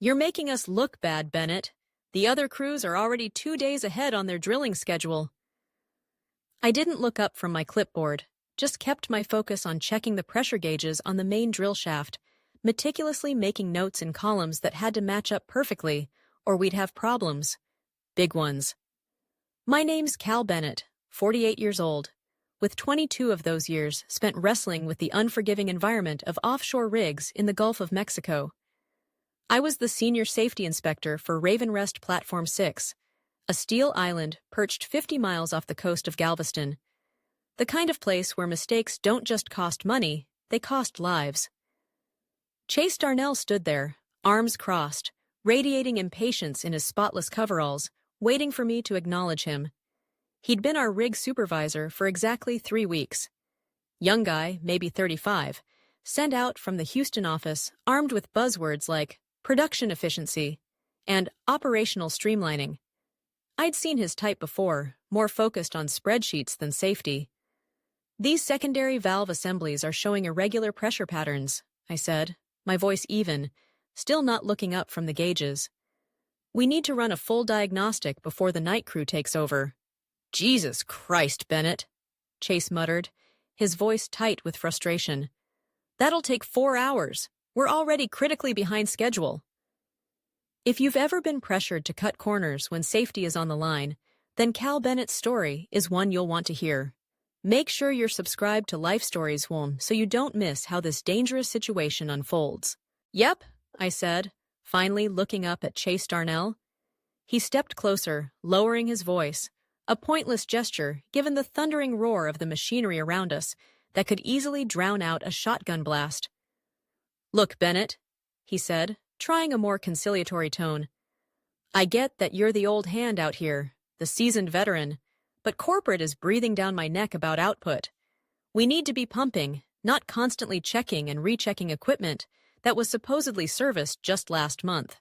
You're making us look bad, Bennett. The other crews are already 2 days ahead on their drilling schedule. I didn't look up from my clipboard, just kept my focus on checking the pressure gauges on the main drill shaft, meticulously making notes in columns that had to match up perfectly, or we'd have problems. Big ones. My name's Cal Bennett, 48 years old, with 22 of those years spent wrestling with the unforgiving environment of offshore rigs in the Gulf of Mexico. I was the senior safety inspector for Ravencrest Platform 6, a steel island perched 50 miles off the coast of Galveston. The kind of place where mistakes don't just cost money, they cost lives. Chase Darnell stood there, arms crossed, radiating impatience in his spotless coveralls, waiting for me to acknowledge him. He'd been our rig supervisor for exactly 3 weeks. Young guy, maybe 35, sent out from the Houston office armed with buzzwords like production efficiency and operational streamlining. I'd seen his type before, more focused on spreadsheets than safety. These secondary valve assemblies are showing irregular pressure patterns, I said, my voice even, still not looking up from the gauges. We need to run a full diagnostic before the night crew takes over. Jesus Christ, Bennett, Chase muttered, his voice tight with frustration. That'll take 4 hours. We're already critically behind schedule. If you've ever been pressured to cut corners when safety is on the line, then Cal Bennett's story is one you'll want to hear. Make sure you're subscribed to Life Stories Home so you don't miss how this dangerous situation unfolds. Yep, I said, finally looking up at Chase Darnell. He stepped closer, lowering his voice, a pointless gesture given the thundering roar of the machinery around us that could easily drown out a shotgun blast. Look, Bennett, he said, trying a more conciliatory tone. I get that you're the old hand out here, the seasoned veteran, but corporate is breathing down my neck about output. We need to be pumping, not constantly checking and rechecking equipment that was supposedly serviced just last month.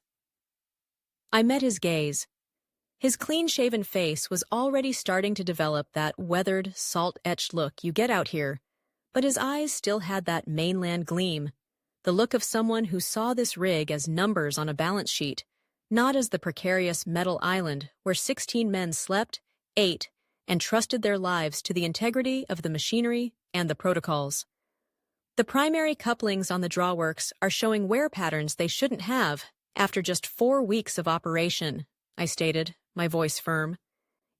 I met his gaze. His clean-shaven face was already starting to develop that weathered, salt-etched look you get out here, but his eyes still had that mainland gleam, the look of someone who saw this rig as numbers on a balance sheet, not as the precarious metal island where 16 men slept, ate, and trusted their lives to the integrity of the machinery and the protocols. The primary couplings on the drawworks are showing wear patterns they shouldn't have after just 4 weeks of operation, I stated, my voice firm.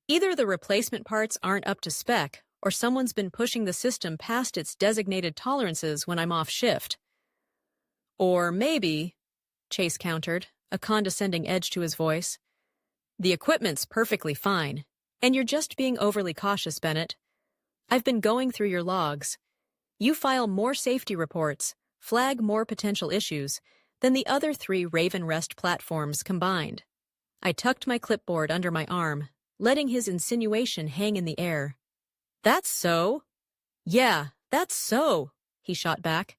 Either the replacement parts aren't up to spec, or someone's been pushing the system past its designated tolerances when I'm off shift. Or maybe, Chase countered, a condescending edge to his voice, the equipment's perfectly fine, and you're just being overly cautious, Bennett. I've been going through your logs. You file more safety reports, flag more potential issues, than the other 3 Ravencrest platforms combined. I tucked my clipboard under my arm, letting his insinuation hang in the air. That's so? Yeah, that's so, he shot back.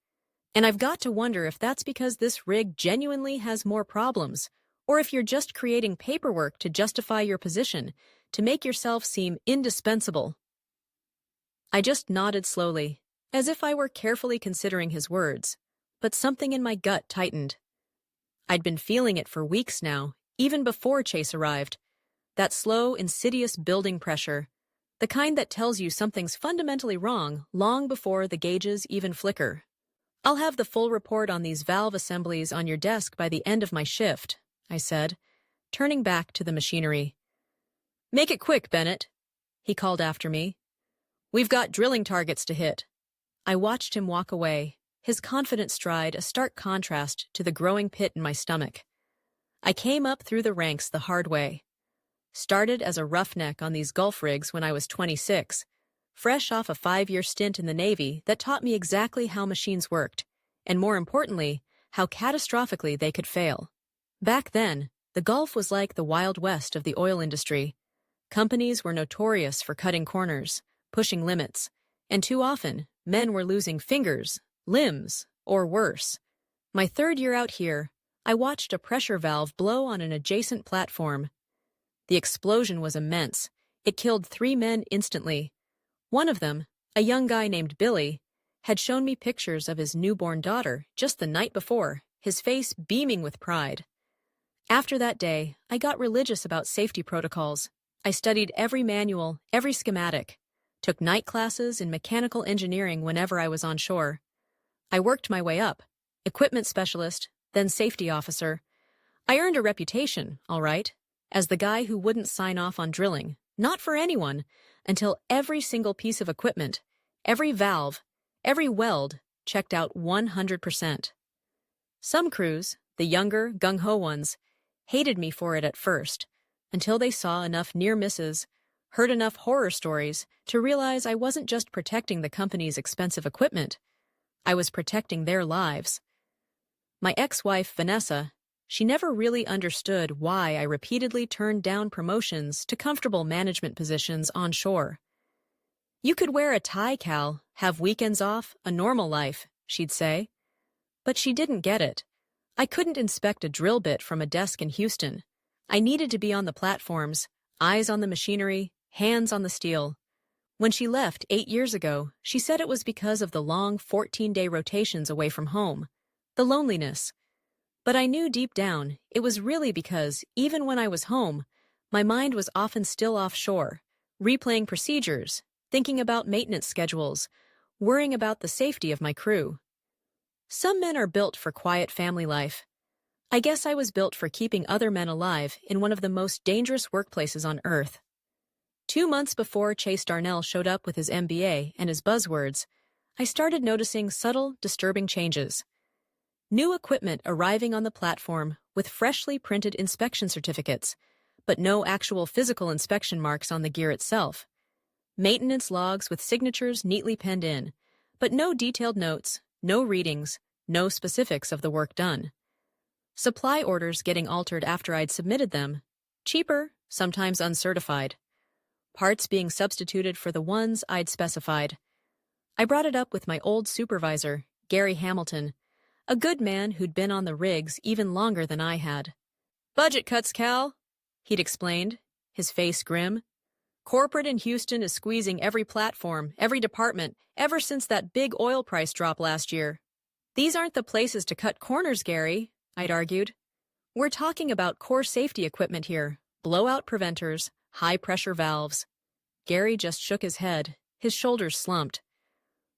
And I've got to wonder if that's because this rig genuinely has more problems, or if you're just creating paperwork to justify your position, to make yourself seem indispensable. I just nodded slowly, as if I were carefully considering his words, but something in my gut tightened. I'd been feeling it for weeks now, even before Chase arrived. That slow, insidious building pressure, the kind that tells you something's fundamentally wrong long before the gauges even flicker. I'll have the full report on these valve assemblies on your desk by the end of my shift, I said, turning back to the machinery. Make it quick, Bennett, he called after me. We've got drilling targets to hit. I watched him walk away, his confident stride a stark contrast to the growing pit in my stomach. I came up through the ranks the hard way. Started as a roughneck on these Gulf rigs when I was 26, fresh off a 5-year stint in the Navy that taught me exactly how machines worked, and more importantly, how catastrophically they could fail. Back then, the Gulf was like the Wild West of the oil industry. Companies were notorious for cutting corners, pushing limits, and too often, men were losing fingers, limbs, or worse. My 3rd year out here, I watched a pressure valve blow on an adjacent platform. The explosion was immense. It killed 3 men instantly. One of them, a young guy named Billy, had shown me pictures of his newborn daughter just the night before, his face beaming with pride. After that day, I got religious about safety protocols. I studied every manual, every schematic, took night classes in mechanical engineering whenever I was on shore. I worked my way up, equipment specialist, then safety officer. I earned a reputation, all right, as the guy who wouldn't sign off on drilling, not for anyone, until every single piece of equipment, every valve, every weld, checked out 100%. Some crews, the younger, gung-ho ones, hated me for it at first, until they saw enough near misses, heard enough horror stories to realize I wasn't just protecting the company's expensive equipment, I was protecting their lives. My ex-wife, Vanessa, she never really understood why I repeatedly turned down promotions to comfortable management positions on shore. You could wear a tie, Cal, have weekends off, a normal life, she'd say. But she didn't get it. I couldn't inspect a drill bit from a desk in Houston. I needed to be on the platforms, eyes on the machinery, hands on the steel. When she left 8 years ago, she said it was because of the long 14-day rotations away from home, the loneliness. But I knew deep down it was really because, even when I was home, my mind was often still offshore, replaying procedures, thinking about maintenance schedules, worrying about the safety of my crew. Some men are built for quiet family life. I guess I was built for keeping other men alive in one of the most dangerous workplaces on Earth. 2 months before Chase Darnell showed up with his MBA and his buzzwords, I started noticing subtle, disturbing changes. New equipment arriving on the platform with freshly printed inspection certificates, but no actual physical inspection marks on the gear itself. Maintenance logs with signatures neatly penned in, but no detailed notes, no readings, no specifics of the work done. Supply orders getting altered after I'd submitted them. Cheaper, sometimes uncertified. Parts being substituted for the ones I'd specified. I brought it up with my old supervisor, Gary Hamilton, a good man who'd been on the rigs even longer than I had. "Budget cuts, Cal," he'd explained, his face grim. "Corporate in Houston is squeezing every platform, every department, ever since that big oil price drop last year." "These aren't the places to cut corners, Gary," I'd argued. "We're talking about core safety equipment here, blowout preventers, high-pressure valves." Gary just shook his head, his shoulders slumped.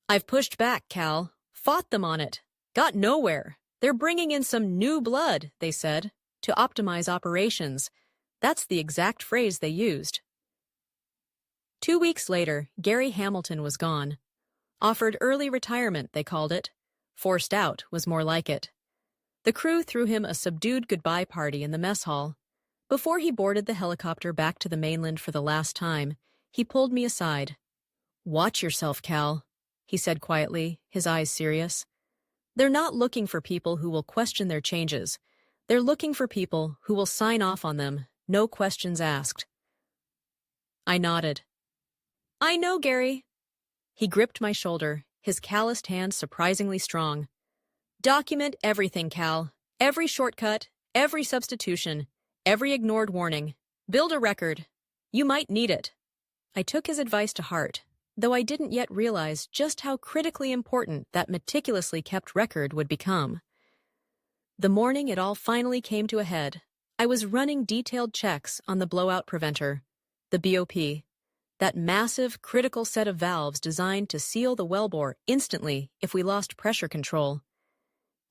"I've pushed back, Cal, fought them on it. Got nowhere. They're bringing in some new blood," they said, "to optimize operations." That's the exact phrase they used. 2 weeks later, Gary Hamilton was gone. Offered early retirement, they called it. Forced out was more like it. The crew threw him a subdued goodbye party in the mess hall. Before he boarded the helicopter back to the mainland for the last time, he pulled me aside. "Watch yourself, Cal," he said quietly, his eyes serious. "They're not looking for people who will question their changes. They're looking for people who will sign off on them, no questions asked." I nodded. "I know, Gary." He gripped my shoulder, his calloused hands surprisingly strong. "Document everything, Cal. Every shortcut, every substitution, every ignored warning. Build a record. You might need it." I took his advice to heart, though I didn't yet realize just how critically important that meticulously kept record would become. The morning it all finally came to a head, I was running detailed checks on the blowout preventer, the BOP, that massive, critical set of valves designed to seal the wellbore instantly if we lost pressure control.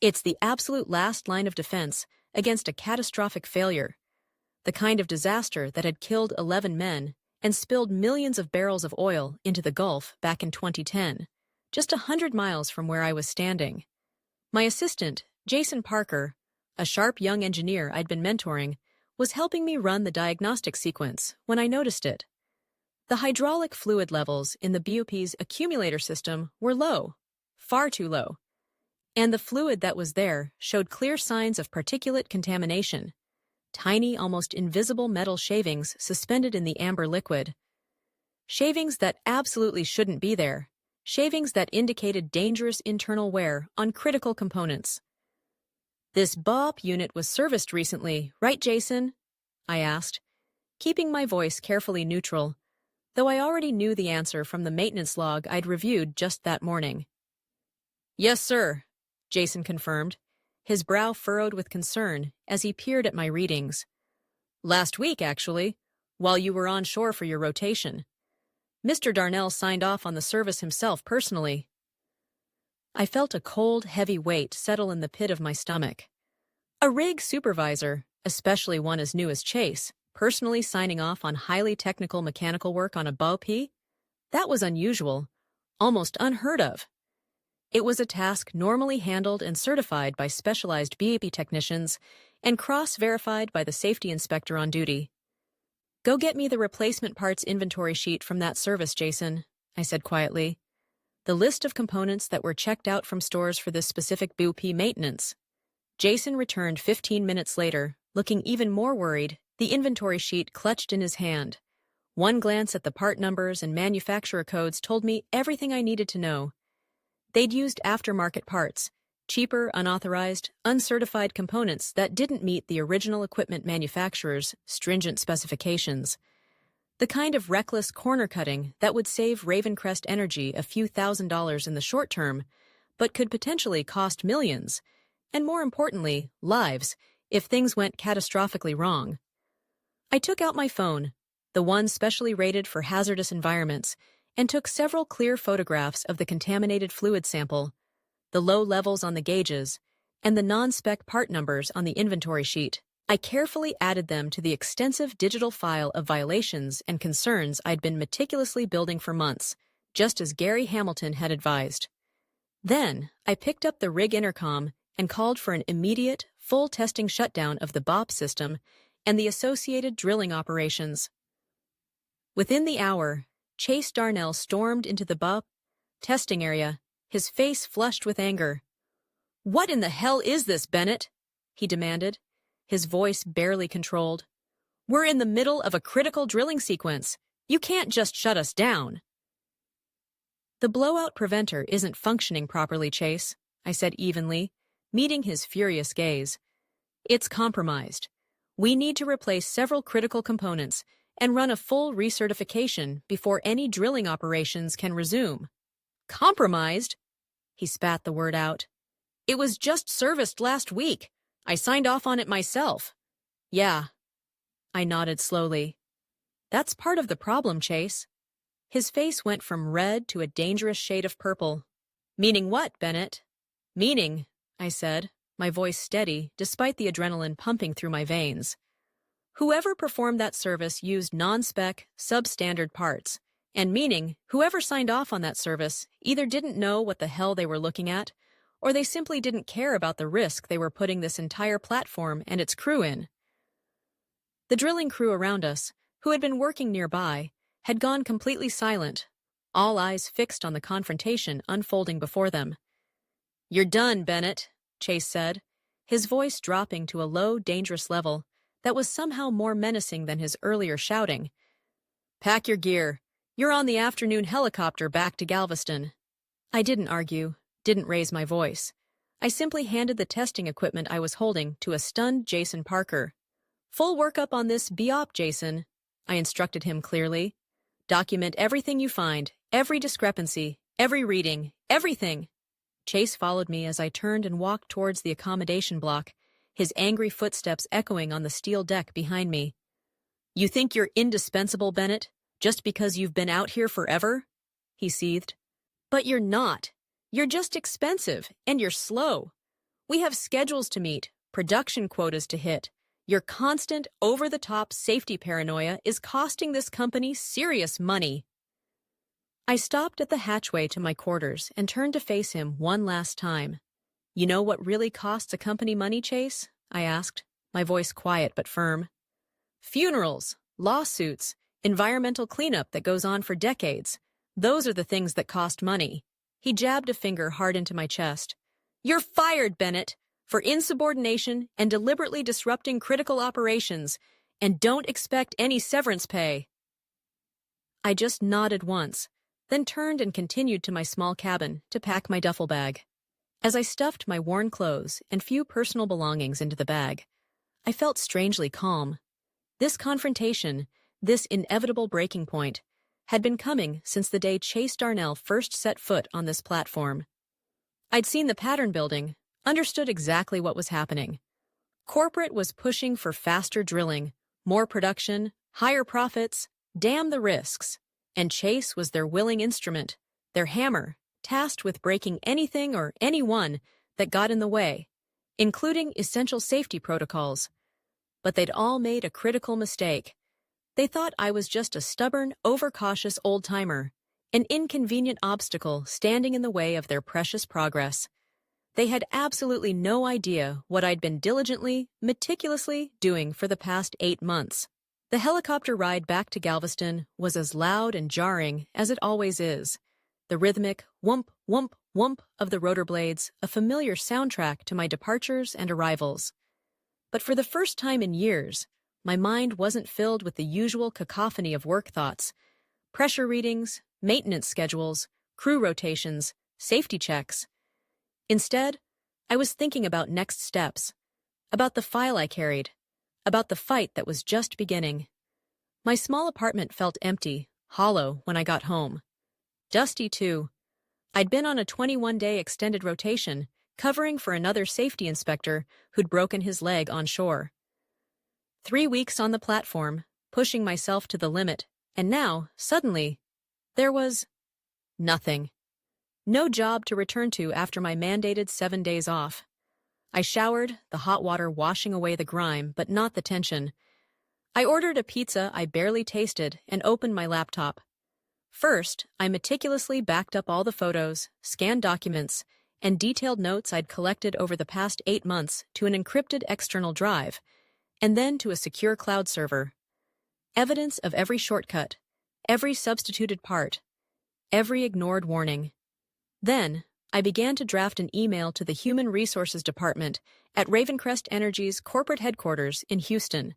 It's the absolute last line of defense against a catastrophic failure, the kind of disaster that had killed 11 men and spilled millions of barrels of oil into the Gulf back in 2010, just 100 miles from where I was standing. My assistant, Jason Parker, a sharp young engineer I'd been mentoring, was helping me run the diagnostic sequence when I noticed it. The hydraulic fluid levels in the BOP's accumulator system were low, far too low, and the fluid that was there showed clear signs of particulate contamination. Tiny, almost invisible metal shavings suspended in the amber liquid. Shavings that absolutely shouldn't be there. Shavings that indicated dangerous internal wear on critical components. "This BOP unit was serviced recently, right, Jason?" I asked, keeping my voice carefully neutral, though I already knew the answer from the maintenance log I'd reviewed just that morning. "Yes, sir," Jason confirmed, his brow furrowed with concern as he peered at my readings. "Last week, actually, while you were on shore for your rotation. Mr. Darnell signed off on the service himself personally." I felt a cold, heavy weight settle in the pit of my stomach. A rig supervisor, especially one as new as Chase, personally signing off on highly technical mechanical work on a BOP? That was unusual, almost unheard of. It was a task normally handled and certified by specialized BAP technicians and cross-verified by the safety inspector on duty. "Go get me the replacement parts inventory sheet from that service, Jason," I said quietly. The list of components that were checked out from stores for this specific BOP maintenance. Jason returned 15 minutes later, looking even more worried, the inventory sheet clutched in his hand. One glance at the part numbers and manufacturer codes told me everything I needed to know. They'd used aftermarket parts, cheaper, unauthorized, uncertified components that didn't meet the original equipment manufacturer's stringent specifications. The kind of reckless corner cutting that would save Ravencrest Energy a few $1,000s in the short term, but could potentially cost millions, and more importantly, lives, if things went catastrophically wrong. I took out my phone, the one specially rated for hazardous environments, and took several clear photographs of the contaminated fluid sample, the low levels on the gauges, and the non-spec part numbers on the inventory sheet. I carefully added them to the extensive digital file of violations and concerns I'd been meticulously building for months, just as Gary Hamilton had advised. Then, I picked up the rig intercom and called for an immediate, full testing shutdown of the BOP system and the associated drilling operations. Within the hour, Chase Darnell stormed into the BOP testing area, his face flushed with anger. "What in the hell is this, Bennett?" he demanded, his voice barely controlled. "We're in the middle of a critical drilling sequence. You can't just shut us down." "The blowout preventer isn't functioning properly, Chase," I said evenly, meeting his furious gaze. "It's compromised. We need to replace several critical components and run a full recertification before any drilling operations can resume." "Compromised?" He spat the word out. "It was just serviced last week. I signed off on it myself." "Yeah." I nodded slowly. "That's part of the problem, Chase." His face went from red to a dangerous shade of purple. "Meaning what, Bennett?" "Meaning," I said, my voice steady despite the adrenaline pumping through my veins. "Whoever performed that service used non-spec, substandard parts, and meaning whoever signed off on that service either didn't know what the hell they were looking at, or they simply didn't care about the risk they were putting this entire platform and its crew in." The drilling crew around us, who had been working nearby, had gone completely silent, all eyes fixed on the confrontation unfolding before them. "You're done, Bennett," Chase said, his voice dropping to a low, dangerous level that was somehow more menacing than his earlier shouting. "Pack your gear. You're on the afternoon helicopter back to Galveston." I didn't argue, didn't raise my voice. I simply handed the testing equipment I was holding to a stunned Jason Parker. "Full workup on this BOP, Jason," I instructed him clearly. "Document everything you find, every discrepancy, every reading, everything." Chase followed me as I turned and walked towards the accommodation block, his angry footsteps echoing on the steel deck behind me. "You think you're indispensable, Bennett, just because you've been out here forever?" he seethed. "But you're not. You're just expensive, and you're slow. We have schedules to meet, production quotas to hit. Your constant, over-the-top safety paranoia is costing this company serious money." I stopped at the hatchway to my quarters and turned to face him one last time. "You know what really costs a company money, Chase?" I asked, my voice quiet but firm. "Funerals, lawsuits, environmental cleanup that goes on for decades. Those are the things that cost money." He jabbed a finger hard into my chest. "You're fired, Bennett, for insubordination and deliberately disrupting critical operations, and don't expect any severance pay." I just nodded once, then turned and continued to my small cabin to pack my duffel bag. As I stuffed my worn clothes and few personal belongings into the bag, I felt strangely calm. This confrontation, this inevitable breaking point, had been coming since the day Chase Darnell first set foot on this platform. I'd seen the pattern building, understood exactly what was happening. Corporate was pushing for faster drilling, more production, higher profits, damn the risks. And Chase was their willing instrument, their hammer, tasked with breaking anything or anyone that got in the way, including essential safety protocols. But they'd all made a critical mistake. They thought I was just a stubborn, overcautious old-timer, an inconvenient obstacle standing in the way of their precious progress. They had absolutely no idea what I'd been diligently, meticulously doing for the past 8 months. The helicopter ride back to Galveston was as loud and jarring as it always is. The rhythmic whoomp, whoomp, whoomp of the rotor blades, a familiar soundtrack to my departures and arrivals. But for the first time in years, my mind wasn't filled with the usual cacophony of work thoughts. Pressure readings, maintenance schedules, crew rotations, safety checks. Instead, I was thinking about next steps, about the file I carried, about the fight that was just beginning. My small apartment felt empty, hollow when I got home. Dusty, too. I'd been on a 21-day extended rotation, covering for another safety inspector who'd broken his leg on shore. 3 weeks on the platform, pushing myself to the limit, and now, suddenly, there was nothing. No job to return to after my mandated 7 days off. I showered, the hot water washing away the grime, but not the tension. I ordered a pizza I barely tasted and opened my laptop. First, I meticulously backed up all the photos, scanned documents, and detailed notes I'd collected over the past 8 months to an encrypted external drive, and then to a secure cloud server. Evidence of every shortcut, every substituted part, every ignored warning. Then, I began to draft an email to the Human Resources Department at Ravencrest Energy's corporate headquarters in Houston.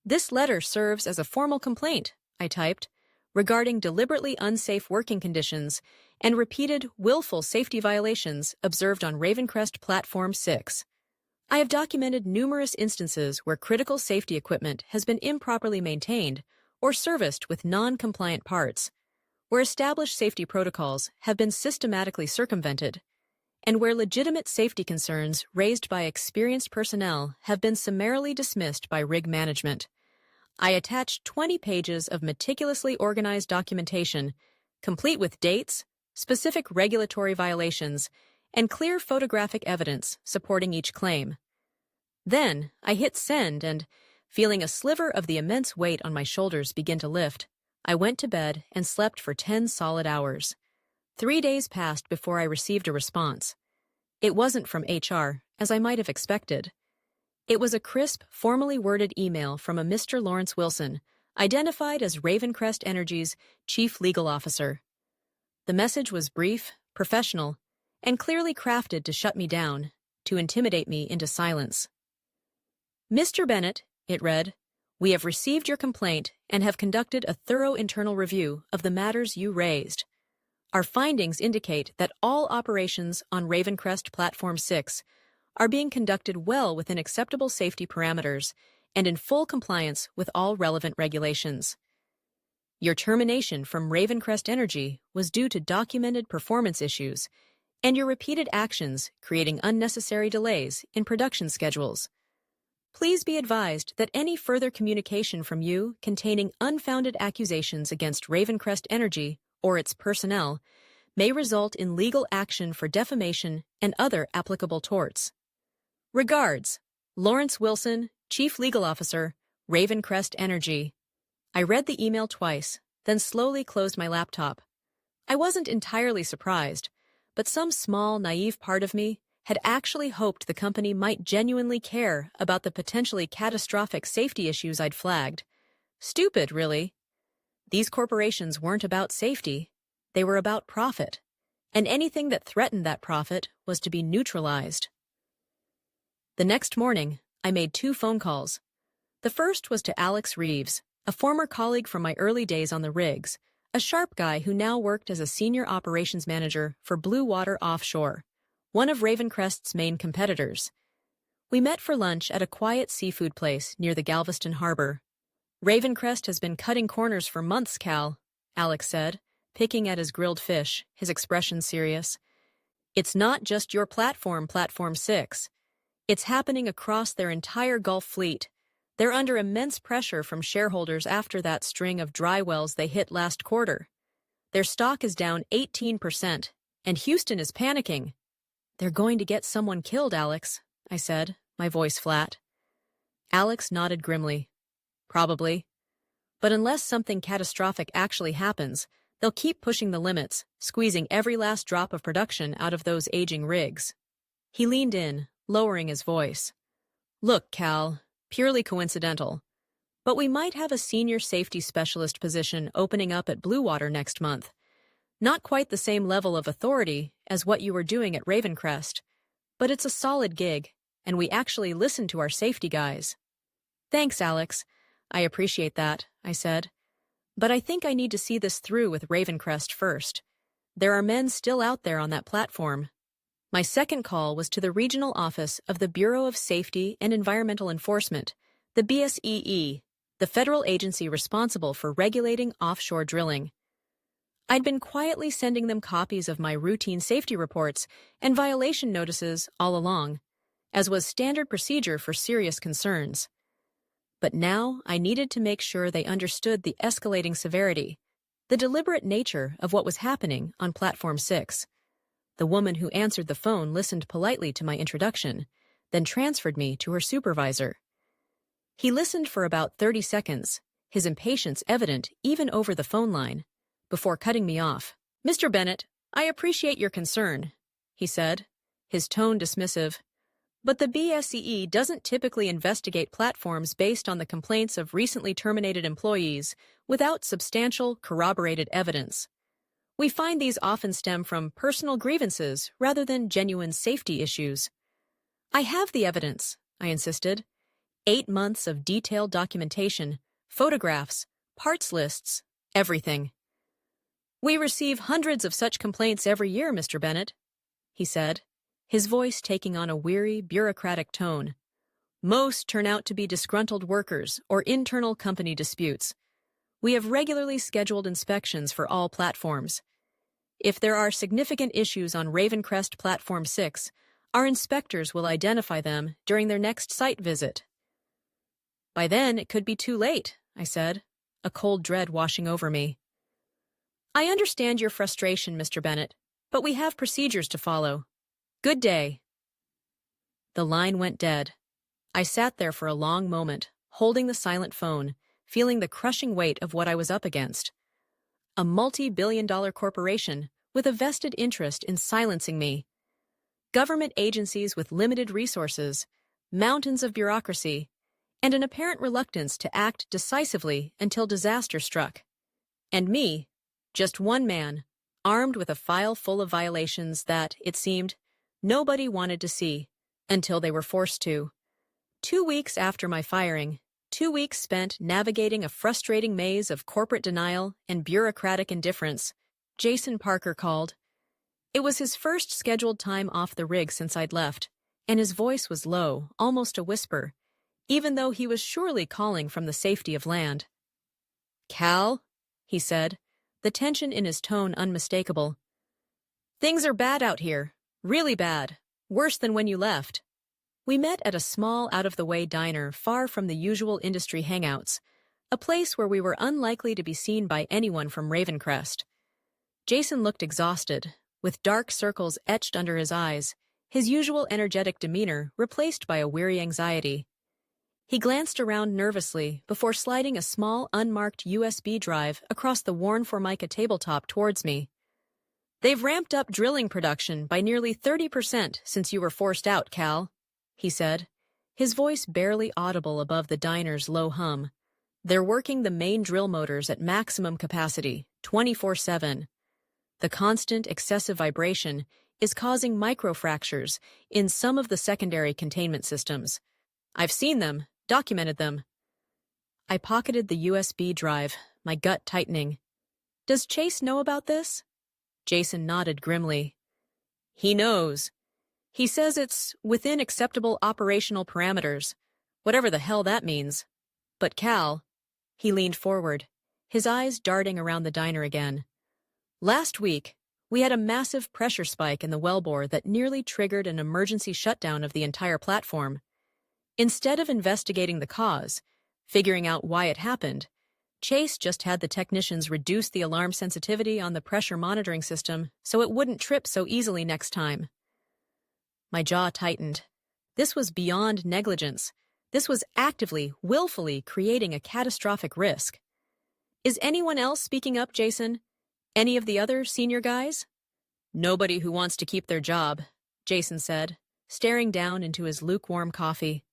"This letter serves as a formal complaint," I typed, regarding deliberately unsafe working conditions and repeated willful safety violations observed on Ravencrest Platform 6. I have documented numerous instances where critical safety equipment has been improperly maintained or serviced with non-compliant parts, where established safety protocols have been systematically circumvented, and where legitimate safety concerns raised by experienced personnel have been summarily dismissed by rig management. I attached 20 pages of meticulously organized documentation, complete with dates, specific regulatory violations, and clear photographic evidence supporting each claim. Then, I hit send and, feeling a sliver of the immense weight on my shoulders begin to lift, I went to bed and slept for 10 solid hours. 3 days passed before I received a response. It wasn't from HR, as I might have expected. It was a crisp, formally worded email from a Mr. Lawrence Wilson, identified as Ravencrest Energy's Chief Legal Officer. The message was brief, professional, and clearly crafted to shut me down, to intimidate me into silence. "Mr. Bennett," it read, "we have received your complaint and have conducted a thorough internal review of the matters you raised. Our findings indicate that all operations on Ravencrest Platform 6 are being conducted well within acceptable safety parameters and in full compliance with all relevant regulations. Your termination from Ravencrest Energy was due to documented performance issues and your repeated actions creating unnecessary delays in production schedules. Please be advised that any further communication from you containing unfounded accusations against Ravencrest Energy or its personnel may result in legal action for defamation and other applicable torts. Regards, Lawrence Wilson, Chief Legal Officer, Ravencrest Energy." I read the email twice, then slowly closed my laptop. I wasn't entirely surprised, but some small, naive part of me had actually hoped the company might genuinely care about the potentially catastrophic safety issues I'd flagged. Stupid, really. These corporations weren't about safety. They were about profit. And anything that threatened that profit was to be neutralized. The next morning, I made 2 phone calls. The first was to Alex Reeves, a former colleague from my early days on the rigs, a sharp guy who now worked as a senior operations manager for Blue Water Offshore, one of Ravencrest's main competitors. We met for lunch at a quiet seafood place near the Galveston harbor. "Ravencrest has been cutting corners for months, Cal," Alex said, picking at his grilled fish, his expression serious. It's not just your platform, Platform 6. It's happening across their entire Gulf fleet. They're under immense pressure from shareholders after that string of dry wells they hit last quarter. Their stock is down 18%, and Houston is panicking. They're going to get someone killed, Alex, I said, my voice flat. Alex nodded grimly. Probably. But unless something catastrophic actually happens, they'll keep pushing the limits, squeezing every last drop of production out of those aging rigs. He leaned in, lowering his voice. Look, Cal, purely coincidental, but we might have a senior safety specialist position opening up at Blue Water next month. Not quite the same level of authority as what you were doing at Ravencrest, but it's a solid gig, and we actually listen to our safety guys. Thanks, Alex. I appreciate that, I said. But I think I need to see this through with Ravencrest first. There are men still out there on that platform. My second call was to the regional office of the Bureau of Safety and Environmental Enforcement, the BSEE, the federal agency responsible for regulating offshore drilling. I'd been quietly sending them copies of my routine safety reports and violation notices all along, as was standard procedure for serious concerns. But now I needed to make sure they understood the escalating severity, the deliberate nature of what was happening on Platform 6. The woman who answered the phone listened politely to my introduction, then transferred me to her supervisor. He listened for about 30 seconds, his impatience evident even over the phone line, before cutting me off. Mr. Bennett, I appreciate your concern, he said, his tone dismissive. But the BSEE doesn't typically investigate platforms based on the complaints of recently terminated employees without substantial, corroborated evidence. We find these often stem from personal grievances rather than genuine safety issues. I have the evidence, I insisted. 8 months of detailed documentation, photographs, parts lists, everything. We receive hundreds of such complaints every year, Mr. Bennett, he said, his voice taking on a weary, bureaucratic tone. Most turn out to be disgruntled workers or internal company disputes. We have regularly scheduled inspections for all platforms. If there are significant issues on Ravencrest Platform 6, our inspectors will identify them during their next site visit. By then, it could be too late, I said, a cold dread washing over me. I understand your frustration, Mr. Bennett, but we have procedures to follow. Good day. The line went dead. I sat there for a long moment, holding the silent phone, feeling the crushing weight of what I was up against. A multi-billion-dollar corporation with a vested interest in silencing me. Government agencies with limited resources, mountains of bureaucracy, and an apparent reluctance to act decisively until disaster struck. And me, just one man, armed with a file full of violations that, it seemed, nobody wanted to see, until they were forced to. 2 weeks after my firing, 2 weeks spent navigating a frustrating maze of corporate denial and bureaucratic indifference, Jason Parker called. It was his first scheduled time off the rig since I'd left, and his voice was low, almost a whisper, even though he was surely calling from the safety of land. Cal, he said, the tension in his tone unmistakable. Things are bad out here, really bad, worse than when you left. We met at a small, out-of-the-way diner far from the usual industry hangouts, a place where we were unlikely to be seen by anyone from Ravencrest. Jason looked exhausted, with dark circles etched under his eyes, his usual energetic demeanor replaced by a weary anxiety. He glanced around nervously before sliding a small, unmarked USB drive across the worn Formica tabletop towards me. They've ramped up drilling production by nearly 30% since you were forced out, Cal, he said, his voice barely audible above the diner's low hum. They're working the main drill motors at maximum capacity, 24/7. The constant, excessive vibration is causing microfractures in some of the secondary containment systems. I've seen them, documented them. I pocketed the USB drive, my gut tightening. Does Chase know about this? Jason nodded grimly. He knows. He says it's within acceptable operational parameters, whatever the hell that means. But Cal, he leaned forward, his eyes darting around the diner again. Last week, We had a massive pressure spike in the wellbore that nearly triggered an emergency shutdown of the entire platform. Instead of investigating the cause, figuring out why it happened, Chase just had the technicians reduce the alarm sensitivity on the pressure monitoring system so it wouldn't trip so easily next time. My jaw tightened. This was beyond negligence. This was actively, willfully creating a catastrophic risk. Is anyone else speaking up, Jason? Any of the other senior guys? Nobody who wants to keep their job, Jason said, staring down into his lukewarm coffee.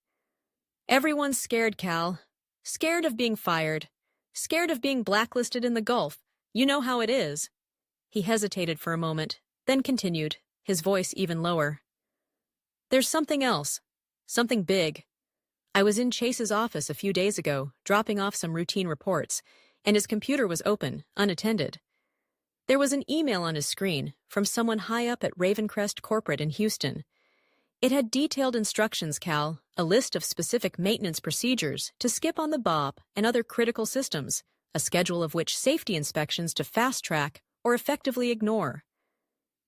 Everyone's scared, Cal. Scared of being fired. Scared of being blacklisted in the Gulf. You know how it is. He hesitated for a moment, then continued, his voice even lower. There's something else. Something big. I was in Chase's office a few days ago, dropping off some routine reports, and his computer was open, unattended. There was an email on his screen from someone high up at Ravencrest Corporate in Houston. It had detailed instructions, Cal, a list of specific maintenance procedures to skip on the BOP and other critical systems, a schedule of which safety inspections to fast-track or effectively ignore.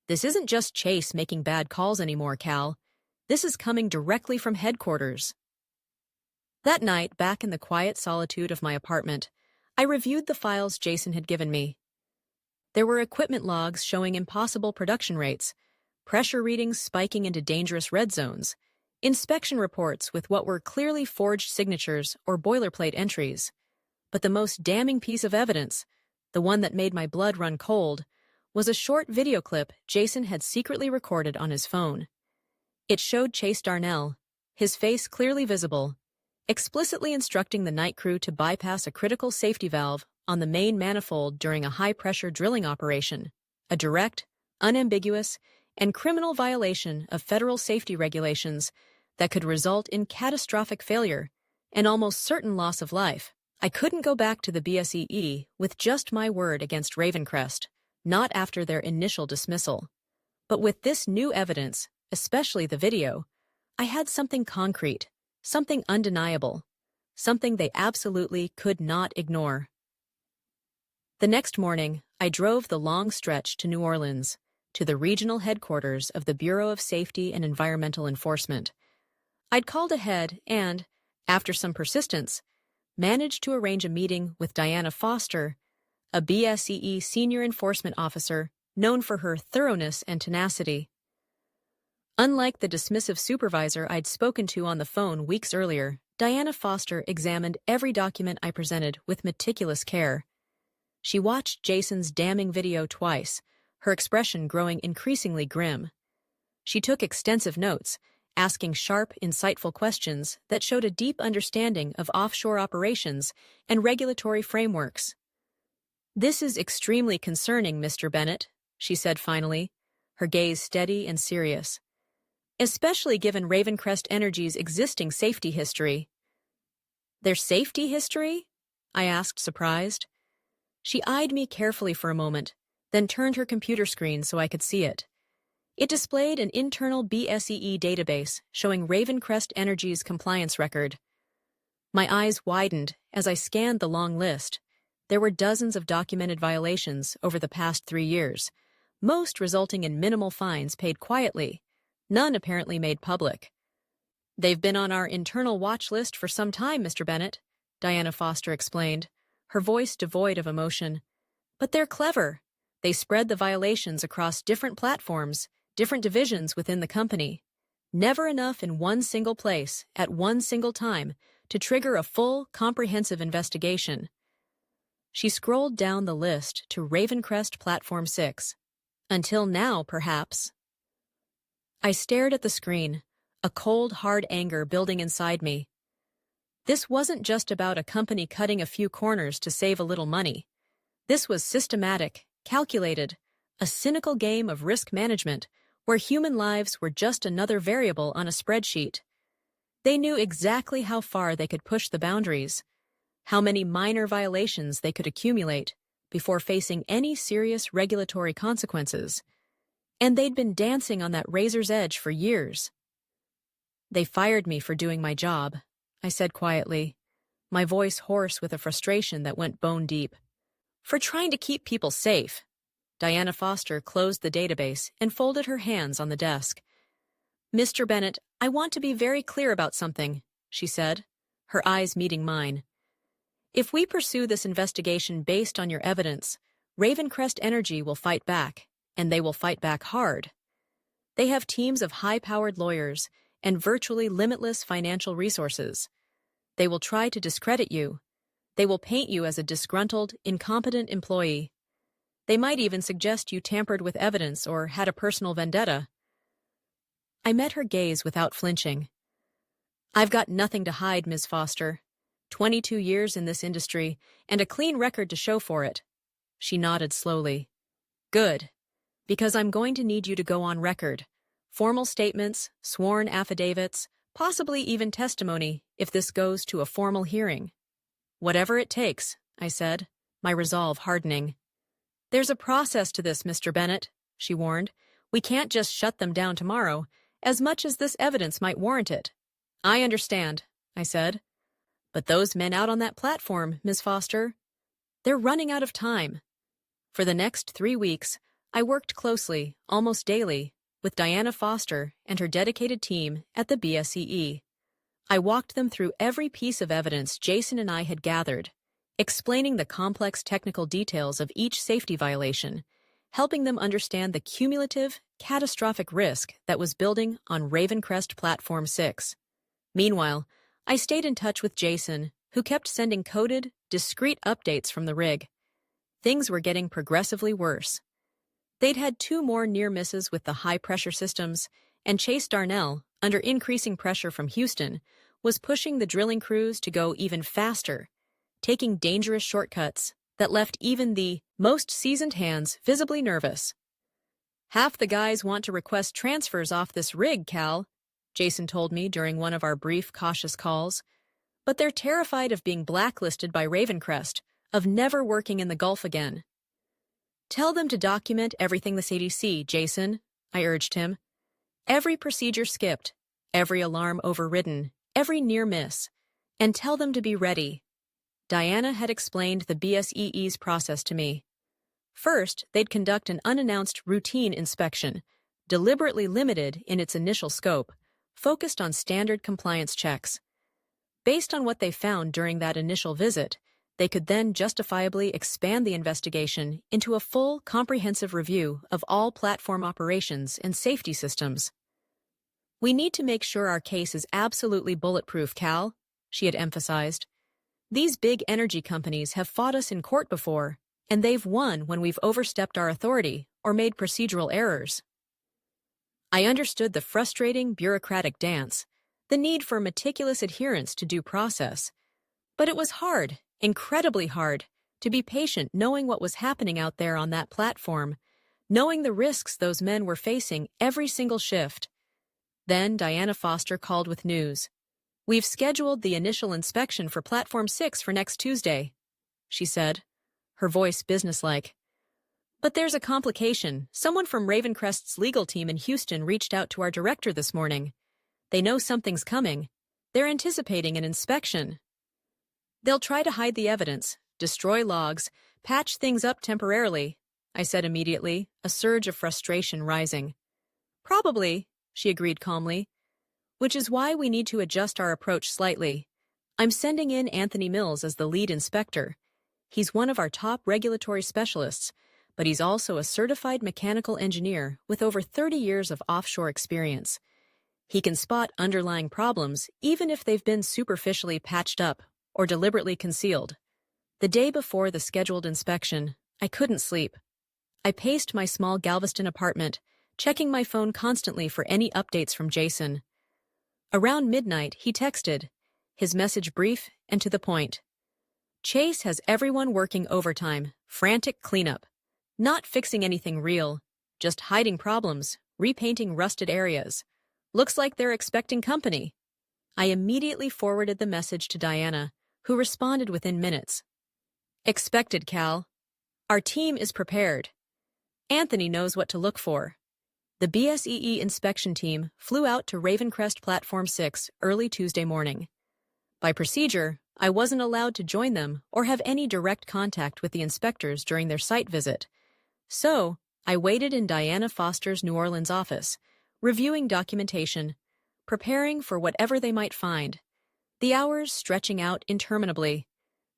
This isn't just Chase making bad calls anymore, Cal. This is coming directly from headquarters. That night, back in the quiet solitude of my apartment, I reviewed the files Jason had given me. There were equipment logs showing impossible production rates, pressure readings spiking into dangerous red zones, inspection reports with what were clearly forged signatures or boilerplate entries. But the most damning piece of evidence, the one that made my blood run cold, was a short video clip Jason had secretly recorded on his phone. It showed Chase Darnell, his face clearly visible, explicitly instructing the night crew to bypass a critical safety valve on the main manifold during a high-pressure drilling operation, a direct, unambiguous, and criminal violation of federal safety regulations that could result in catastrophic failure and almost certain loss of life. I couldn't go back to the BSEE with just my word against Ravencrest, not after their initial dismissal. But with this new evidence, especially the video, I had something concrete, something undeniable, something they absolutely could not ignore. The next morning, I drove the long stretch to New Orleans, to the regional headquarters of the Bureau of Safety and Environmental Enforcement. I'd called ahead and, after some persistence, managed to arrange a meeting with Diana Foster, a BSEE senior enforcement officer known for her thoroughness and tenacity. Unlike the dismissive supervisor I'd spoken to on the phone weeks earlier, Diana Foster examined every document I presented with meticulous care. She watched Jason's damning video twice, her expression growing increasingly grim. She took extensive notes, asking sharp, insightful questions that showed a deep understanding of offshore operations and regulatory frameworks. "This is extremely concerning, Mr. Bennett," she said finally, her gaze steady and serious. "Especially given Ravencrest Energy's existing safety history." "Their safety history?" I asked, surprised. She eyed me carefully for a moment, then turned her computer screen so I could see it. It displayed an internal BSEE database showing Ravencrest Energy's compliance record. My eyes widened as I scanned the long list. There were dozens of documented violations over the past 3 years, most resulting in minimal fines paid quietly, none apparently made public. "They've been on our internal watch list for some time, Mr. Bennett," Diana Foster explained, her voice devoid of emotion. "But they're clever. They spread the violations across different platforms, different divisions within the company. Never enough in one single place, at one single time, to trigger a full, comprehensive investigation." She scrolled down the list to Ravencrest Platform 6. Until now, perhaps. I stared at the screen, a cold, hard anger building inside me. This wasn't just about a company cutting a few corners to save a little money. This was systematic, calculated, a cynical game of risk management where human lives were just another variable on a spreadsheet. They knew exactly how far they could push the boundaries, how many minor violations they could accumulate before facing any serious regulatory consequences. And they'd been dancing on that razor's edge for years. "They fired me for doing my job," I said quietly, my voice hoarse with a frustration that went bone deep. "For trying to keep people safe. Diana Foster closed the database and folded her hands on the desk. "Mr. Bennett, I want to be very clear about something," she said, her eyes meeting mine. "If we pursue this investigation based on your evidence, Ravencrest Energy will fight back, and they will fight back hard. They have teams of high-powered lawyers and virtually limitless financial resources. They will try to discredit you. They will paint you as a disgruntled, incompetent employee. They might even suggest you tampered with evidence or had a personal vendetta." I met her gaze without flinching. "I've got nothing to hide, Ms. Foster. 22 years in this industry, and a clean record to show for it." She nodded slowly. "Good. Because I'm going to need you to go on record. Formal statements, sworn affidavits, possibly even testimony if this goes to a formal hearing." "Whatever it takes," I said, my resolve hardening. "There's a process to this, Mr. Bennett," she warned. "We can't just shut them down tomorrow, as much as this evidence might warrant it." "I understand," I said. "But those men out on that platform, Ms. Foster, they're running out of time." For the next 3 weeks, I worked closely, almost daily, with Diana Foster and her dedicated team at the BSEE. I walked them through every piece of evidence Jason and I had gathered, explaining the complex technical details of each safety violation, helping them understand the cumulative, catastrophic risk that was building on Ravencrest Platform 6. Meanwhile, I stayed in touch with Jason, who kept sending coded, discreet updates from the rig. Things were getting progressively worse. They'd had 2 more near misses with the high-pressure systems, and Chase Darnell, under increasing pressure from Houston, was pushing the drilling crews to go even faster, taking dangerous shortcuts that left even the most seasoned hands visibly nervous. "Half the guys want to request transfers off this rig, Cal," Jason told me during one of our brief, cautious calls. "But they're terrified of being blacklisted by Ravencrest, of never working in the Gulf again." "Tell them to document everything the CDC, Jason," I urged him. "Every procedure skipped, every alarm overridden, every near miss. And tell them to be ready." Diana had explained the BSEE's process to me. First, they'd conduct an unannounced routine inspection, deliberately limited in its initial scope, focused on standard compliance checks. Based on what they found during that initial visit, they could then justifiably expand the investigation into a full, comprehensive review of all platform operations and safety systems. "We need to make sure our case is absolutely bulletproof, Cal," she had emphasized. "These big energy companies have fought us in court before, and they've won when we've overstepped our authority or made procedural errors." I understood the frustrating bureaucratic dance, the need for meticulous adherence to due process. But it was hard, incredibly hard, to be patient knowing what was happening out there on that platform, knowing the risks those men were facing every single shift. Then Diana Foster called with news. "We've scheduled the initial inspection for Platform 6 for next Tuesday," she said, her voice businesslike. "But there's a complication. Someone from Ravencrest's legal team in Houston reached out to our director this morning. They know something's coming. They're anticipating an inspection. They'll try to hide the evidence, destroy logs, patch things up temporarily," I said immediately, a surge of frustration rising. "Probably," she agreed calmly. "Which is why we need to adjust our approach slightly. I'm sending in Anthony Mills as the lead inspector. He's one of our top regulatory specialists, but he's also a certified mechanical engineer with over 30 years of offshore experience. He can spot underlying problems even if they've been superficially patched up or deliberately concealed." The day before the scheduled inspection, I couldn't sleep. I paced my small Galveston apartment, checking my phone constantly for any updates from Jason. Around midnight, he texted, his message brief and to the point. "Chase has everyone working overtime, frantic cleanup. Not fixing anything real, just hiding problems, repainting rusted areas. Looks like they're expecting company." I immediately forwarded the message to Diana, who responded within minutes. "Expected, Cal. Our team is prepared. Anthony knows what to look for." The BSEE inspection team flew out to Ravencrest Platform 6 early Tuesday morning. By procedure, I wasn't allowed to join them or have any direct contact with the inspectors during their site visit, So, I waited in Diana Foster's New Orleans office, reviewing documentation, preparing for whatever they might find. The hours stretching out interminably.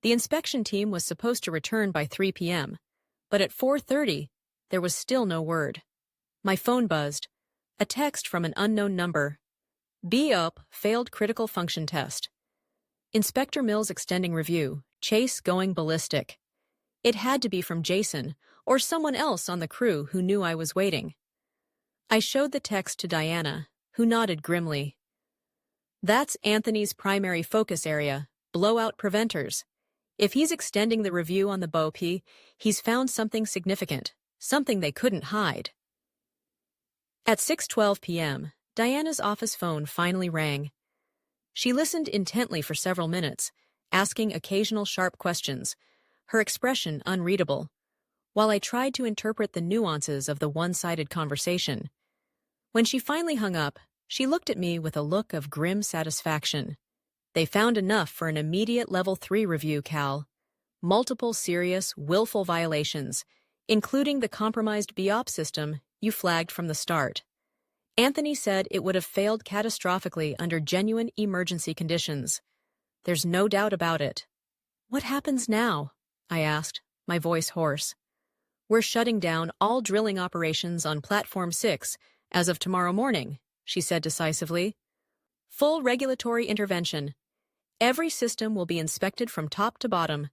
The inspection team was supposed to return by 3 p.m., but at 4:30, there was still no word. My phone buzzed. A text from an unknown number. BSEE failed critical function test. Inspector Mills extending review. Chase going ballistic. It had to be from Jason, or someone else on the crew who knew I was waiting. I showed the text to Diana, who nodded grimly. That's Anthony's primary focus area, blowout preventers. If he's extending the review on the BOP, he's found something significant, something they couldn't hide. At 6:12 p.m., Diana's office phone finally rang. She listened intently for several minutes, asking occasional sharp questions, her expression unreadable, while I tried to interpret the nuances of the one-sided conversation. When she finally hung up, she looked at me with a look of grim satisfaction. They found enough for an immediate Level 3 review, Cal. Multiple serious, willful violations, including the compromised BOP system you flagged from the start. Anthony said it would have failed catastrophically under genuine emergency conditions. There's no doubt about it. What happens now? I asked, my voice hoarse. We're shutting down all drilling operations on Platform 6 as of tomorrow morning, she said decisively. Full regulatory intervention. Every system will be inspected from top to bottom.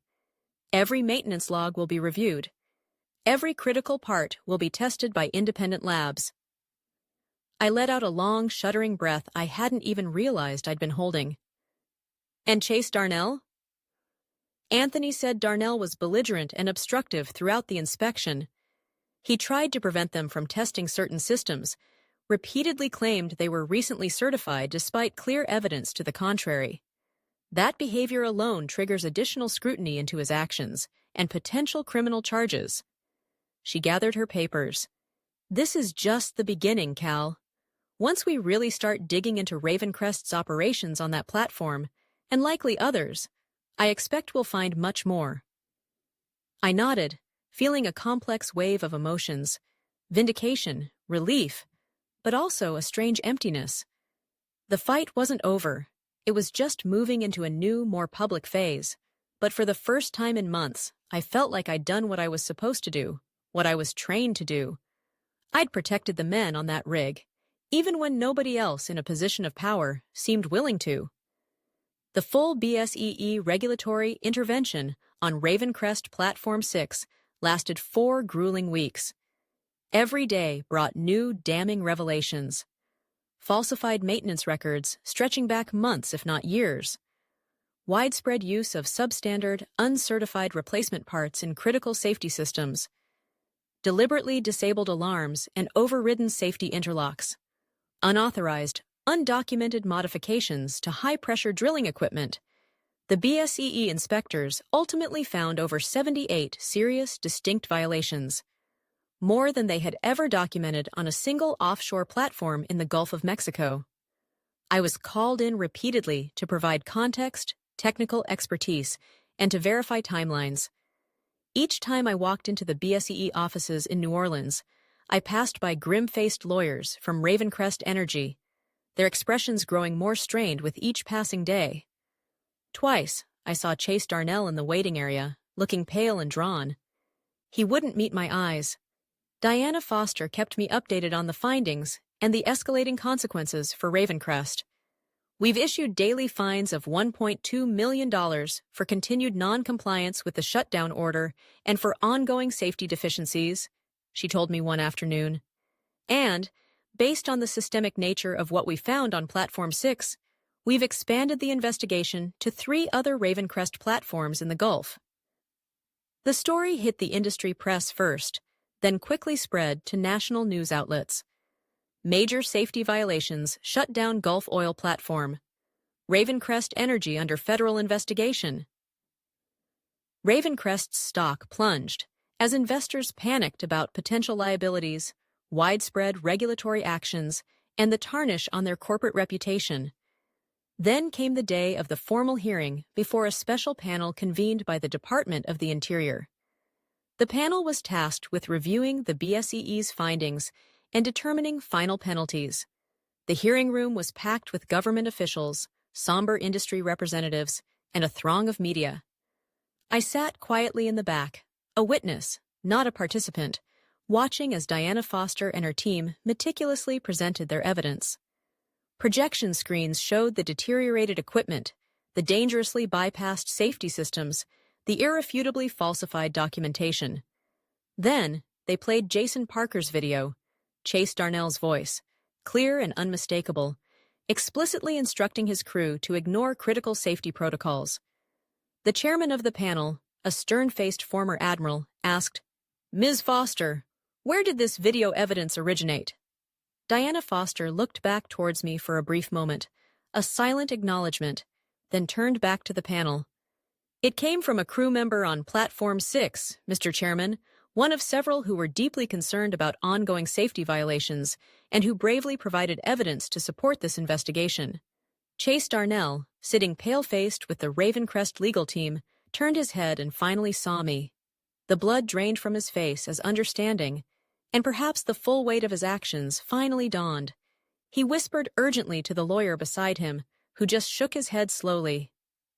Every maintenance log will be reviewed. Every critical part will be tested by independent labs. I let out a long, shuddering breath I hadn't even realized I'd been holding. And Chase Darnell? Anthony said Darnell was belligerent and obstructive throughout the inspection. He tried to prevent them from testing certain systems, repeatedly claimed they were recently certified despite clear evidence to the contrary. That behavior alone triggers additional scrutiny into his actions and potential criminal charges. She gathered her papers. This is just the beginning, Cal. Once we really start digging into Ravencrest's operations on that platform, and likely others, I expect we'll find much more. I nodded, feeling a complex wave of emotions, vindication, relief, but also a strange emptiness. The fight wasn't over. It was just moving into a new, more public phase. But for the first time in months, I felt like I'd done what I was supposed to do, what I was trained to do. I'd protected the men on that rig, even when nobody else in a position of power seemed willing to. The full BSEE regulatory intervention on Ravencrest Platform 6 lasted 4 grueling weeks. Every day brought new damning revelations. Falsified maintenance records stretching back months if not years. Widespread use of substandard, uncertified replacement parts in critical safety systems. Deliberately disabled alarms and overridden safety interlocks. Unauthorized, undocumented modifications to high-pressure drilling equipment. The BSEE inspectors ultimately found over 78 serious, distinct violations, more than they had ever documented on a single offshore platform in the Gulf of Mexico. I was called in repeatedly to provide context, technical expertise, and to verify timelines. Each time I walked into the BSEE offices in New Orleans, I passed by grim-faced lawyers from Ravencrest Energy, their expressions growing more strained with each passing day. Twice, I saw Chase Darnell in the waiting area, looking pale and drawn. He wouldn't meet my eyes. Diana Foster kept me updated on the findings and the escalating consequences for Ravencrest. We've issued daily fines of $1.2 million for continued non-compliance with the shutdown order and for ongoing safety deficiencies, she told me one afternoon. And, based on the systemic nature of what we found on Platform 6, we've expanded the investigation to 3 other Ravencrest platforms in the Gulf. The story hit the industry press first, then quickly spread to national news outlets. Major safety violations shut down Gulf oil platform. Ravencrest Energy under federal investigation. Ravencrest's stock plunged as investors panicked about potential liabilities, widespread regulatory actions, and the tarnish on their corporate reputation. Then came the day of the formal hearing before a special panel convened by the Department of the Interior. The panel was tasked with reviewing the BSEE's findings and determining final penalties. The hearing room was packed with government officials, somber industry representatives, and a throng of media. I sat quietly in the back, a witness, not a participant, watching as Diana Foster and her team meticulously presented their evidence. Projection screens showed the deteriorated equipment, the dangerously bypassed safety systems, the irrefutably falsified documentation. Then, they played Jason Parker's video, Chase Darnell's voice, clear and unmistakable, explicitly instructing his crew to ignore critical safety protocols. The chairman of the panel, a stern-faced former admiral, asked, "Ms. Foster, where did this video evidence originate?" Diana Foster looked back towards me for a brief moment, a silent acknowledgement, then turned back to the panel. "It came from a crew member on Platform 6, Mr. Chairman, one of several who were deeply concerned about ongoing safety violations and who bravely provided evidence to support this investigation." Chase Darnell, sitting pale-faced with the Ravencrest legal team, turned his head and finally saw me. The blood drained from his face as understanding, and perhaps the full weight of his actions, finally dawned. He whispered urgently to the lawyer beside him, who just shook his head slowly.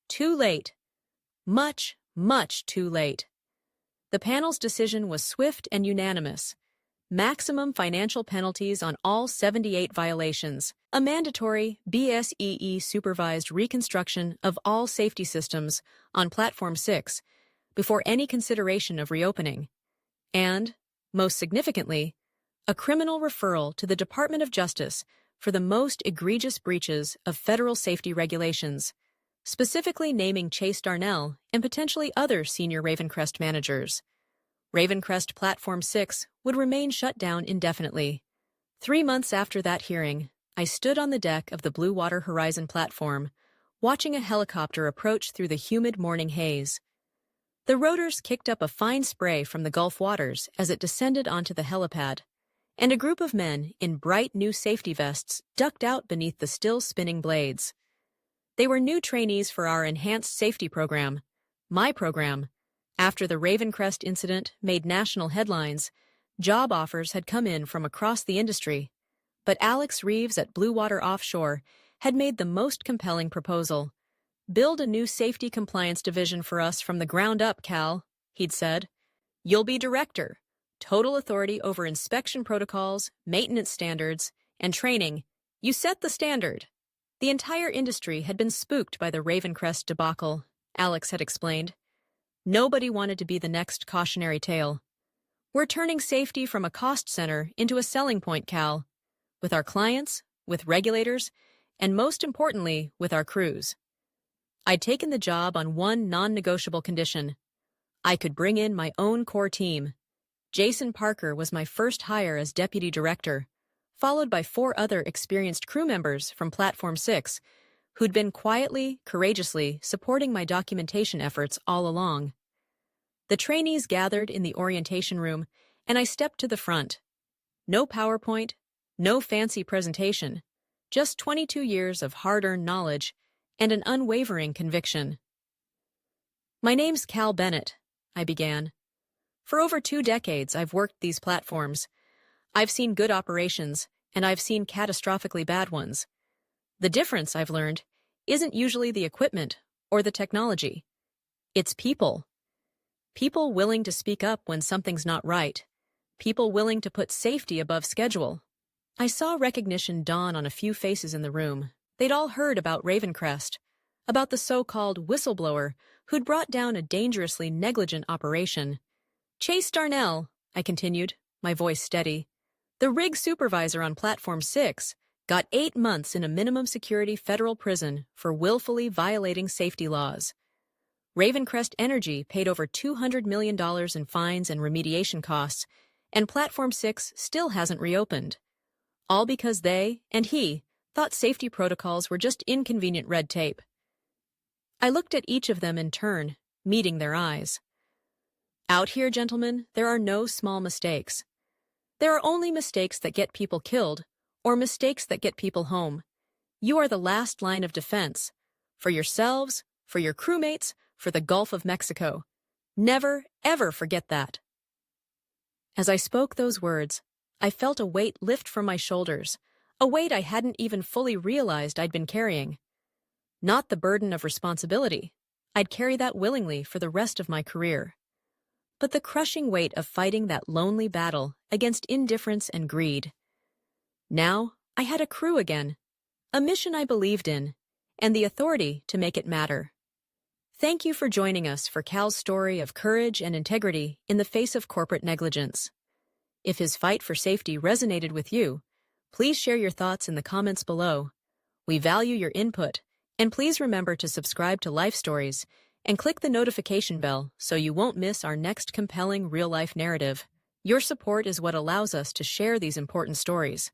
Too late. Much, much too late. The panel's decision was swift and unanimous. Maximum financial penalties on all 78 violations, a mandatory BSEE supervised reconstruction of all safety systems on Platform 6 before any consideration of reopening, and, most significantly, a criminal referral to the Department of Justice for the most egregious breaches of federal safety regulations, specifically naming Chase Darnell and potentially other senior Ravencrest managers. Ravencrest Platform 6 would remain shut down indefinitely. 3 months after that hearing, I stood on the deck of the Blue Water Horizon platform, watching a helicopter approach through the humid morning haze. The rotors kicked up a fine spray from the Gulf waters as it descended onto the helipad, and a group of men in bright new safety vests ducked out beneath the still spinning blades. They were new trainees for our enhanced safety program, my program. After the Ravencrest incident made national headlines, job offers had come in from across the industry, but Alex Reeves at Blue Water Offshore had made the most compelling proposal. "Build a new safety compliance division for us from the ground up, Cal," he'd said. "You'll be director, total authority over inspection protocols, maintenance standards, and training. You set the standard." The entire industry had been spooked by the Ravencrest debacle, Alex had explained. Nobody wanted to be the next cautionary tale. "We're turning safety from a cost center into a selling point, Cal, with our clients, with regulators, and most importantly, with our crews." I'd taken the job on one non-negotiable condition. I could bring in my own core team. Jason Parker was my first hire as deputy director, followed by 4 other experienced crew members from Platform 6, who'd been quietly, courageously supporting my documentation efforts all along. The trainees gathered in the orientation room, and I stepped to the front. No PowerPoint, no fancy presentation, just 22 years of hard-earned knowledge and an unwavering conviction. "My name's Cal Bennett," I began. "For over 2 decades, I've worked these platforms. I've seen good operations, and I've seen catastrophically bad ones. The difference, I've learned, isn't usually the equipment or the technology. It's people. People willing to speak up when something's not right. People willing to put safety above schedule." I saw recognition dawn on a few faces in the room. They'd all heard about Ravencrest, about the so-called whistleblower who'd brought down a dangerously negligent operation. "Chase Darnell," I continued, my voice steady, "the rig supervisor on Platform 6, got 8 months in a minimum security federal prison for willfully violating safety laws. Ravencrest Energy paid over $200 million in fines and remediation costs, and Platform 6 still hasn't reopened. All because they, and he, thought safety protocols were just inconvenient red tape." I looked at each of them in turn, meeting their eyes. Out here, gentlemen, there are no small mistakes. There are only mistakes that get people killed, or mistakes that get people home. You are the last line of defense. For yourselves, for your crewmates, for the Gulf of Mexico. Never, ever forget that. As I spoke those words, I felt a weight lift from my shoulders, a weight I hadn't even fully realized I'd been carrying. Not the burden of responsibility. I'd carry that willingly for the rest of my career. But the crushing weight of fighting that lonely battle against indifference and greed. Now, I had a crew again, a mission I believed in, and the authority to make it matter. Thank you for joining us for Cal's story of courage and integrity in the face of corporate negligence. If his fight for safety resonated with you, please share your thoughts in the comments below. We value your input, and please remember to subscribe to Life Stories and click the notification bell so you won't miss our next compelling real-life narrative. Your support is what allows us to share these important stories.